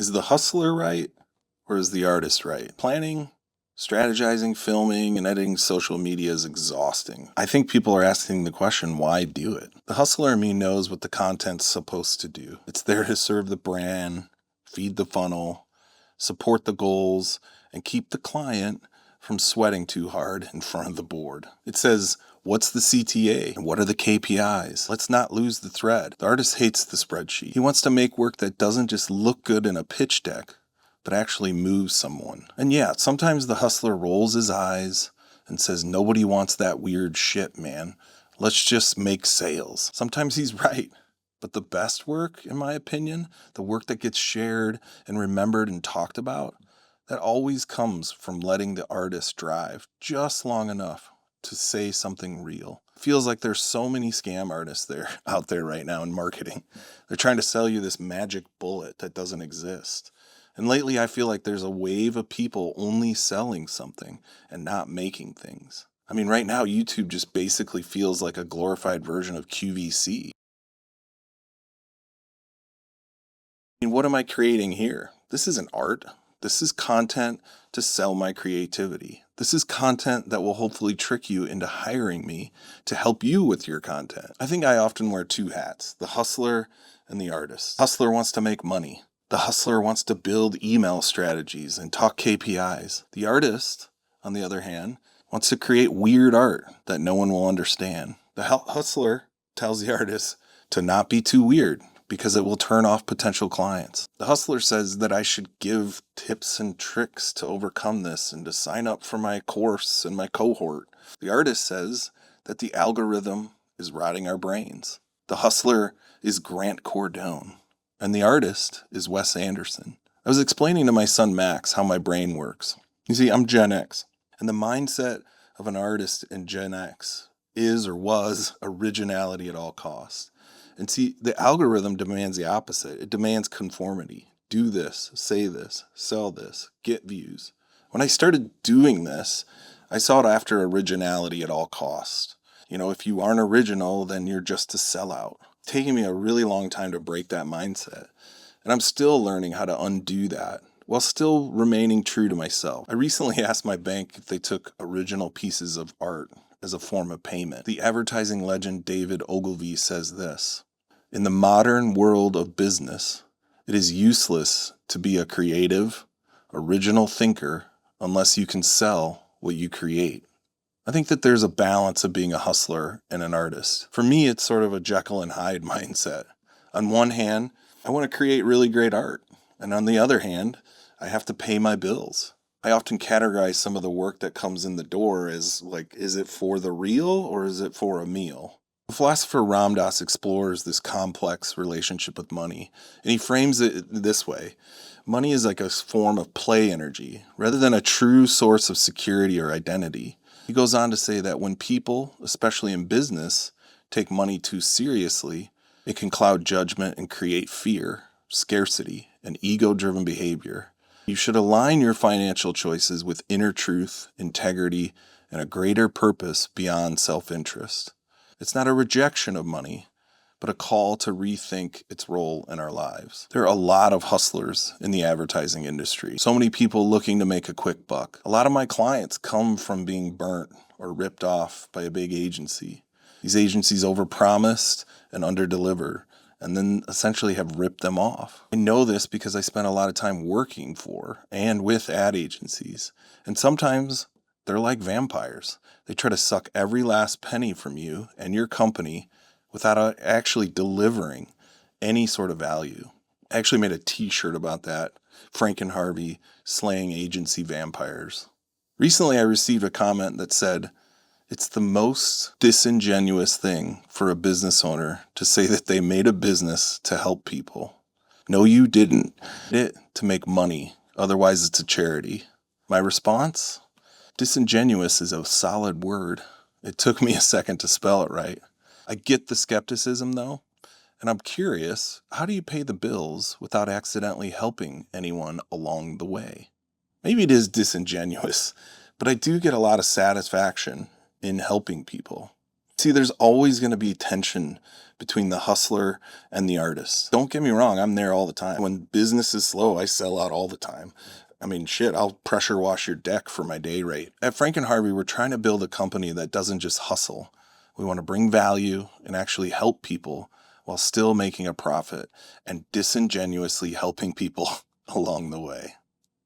Is the hustler right or is the artist right? Planning, strategizing, filming, and editing social media is exhausting. I think people are asking the question, why do it? The hustler in me knows what the content's supposed to do. It's there to serve the brand, feed the funnel, support the goals, and keep the client from sweating too hard in front of the board. It says, what's the CTA? And what are the KPIs? Let's not lose the thread. The artist hates the spreadsheet. He wants to make work that doesn't just look good in a pitch deck, but actually moves someone. And yeah, sometimes the hustler rolls his eyes and says, nobody wants that weird shit, man. Let's just make sales. Sometimes he's right. But the best work, in my opinion, the work that gets shared and remembered and talked about, that always comes from letting the artist drive just long enough to say something real. It feels like there's so many scam artists out there right now in marketing. They're trying to sell you this magic bullet that doesn't exist. And lately I feel like there's a wave of people only selling something and not making things. I mean, right now YouTube just basically feels like a glorified version of QVC. I mean, what am I creating here? This isn't art. This is content to sell my creativity. This is content that will hopefully trick you into hiring me to help you with your content. I think I often wear two hats, the hustler and the artist. The hustler wants to make money. The hustler wants to build email strategies and talk KPIs. The artist, on the other hand, wants to create weird art that no one will understand. The hustler tells the artist to not be too weird, because it will turn off potential clients. The hustler says that I should give tips and tricks to overcome this and to sign up for my course and my cohort. The artist says that the algorithm is rotting our brains. The hustler is Grant Cardone, and the artist is Wes Anderson. I was explaining to my son Max how my brain works. You see, I'm Gen X, and the mindset of an artist in Gen X is or was originality at all costs. And see, the algorithm demands the opposite. It demands conformity. Do this, say this, sell this, get views. When I started doing this, I sought after originality at all costs. You know, if you aren't original, then you're just a sellout. It's taken me a really long time to break that mindset. And I'm still learning how to undo that while still remaining true to myself. I recently asked my bank if they took original pieces of art as a form of payment. The advertising legend David Ogilvy says this: in the modern world of business, it is useless to be a creative, original thinker unless you can sell what you create. I think that there's a balance of being a hustler and an artist. For me, it's sort of a Jekyll and Hyde mindset. On one hand, I want to create really great art. And on the other hand, I have to pay my bills. I often categorize some of the work that comes in the door as like, is it for the real or is it for a meal? The philosopher Ram Dass explores this complex relationship with money, and he frames it this way. Money is like a form of play energy, rather than a true source of security or identity. He goes on to say that when people, especially in business, take money too seriously, it can cloud judgment and create fear, scarcity, and ego-driven behavior. You should align your financial choices with inner truth, integrity, and a greater purpose beyond self-interest. It's not a rejection of money, but a call to rethink its role in our lives. There are a lot of hustlers in the advertising industry. So many people looking to make a quick buck. A lot of my clients come from being burnt or ripped off by a big agency. These agencies overpromised and underdelivered, and then essentially have ripped them off. I know this because I spent a lot of time working for and with ad agencies. And sometimes they're like vampires. They try to suck every last penny from you and your company without actually delivering any sort of value. I actually made a t-shirt about that, Frank and Harvey slaying agency vampires. Recently I received a comment that said, it's the most disingenuous thing for a business owner to say that they made a business to help people. No, you didn't. You did it to make money. Otherwise, it's a charity. My response? Disingenuous is a solid word. It took me a second to spell it right. I get the skepticism though, and I'm curious, how do you pay the bills without accidentally helping anyone along the way? Maybe it is disingenuous, but I do get a lot of satisfaction in helping people. See, there's always going to be tension between the hustler and the artist. Don't get me wrong, I'm there all the time. When business is slow, I sell out all the time. I mean, shit, I'll pressure wash your deck for my day rate. At Frank and Harvey, we're trying to build a company that doesn't just hustle. We want to bring value and actually help people while still making a profit and disingenuously helping people along the way.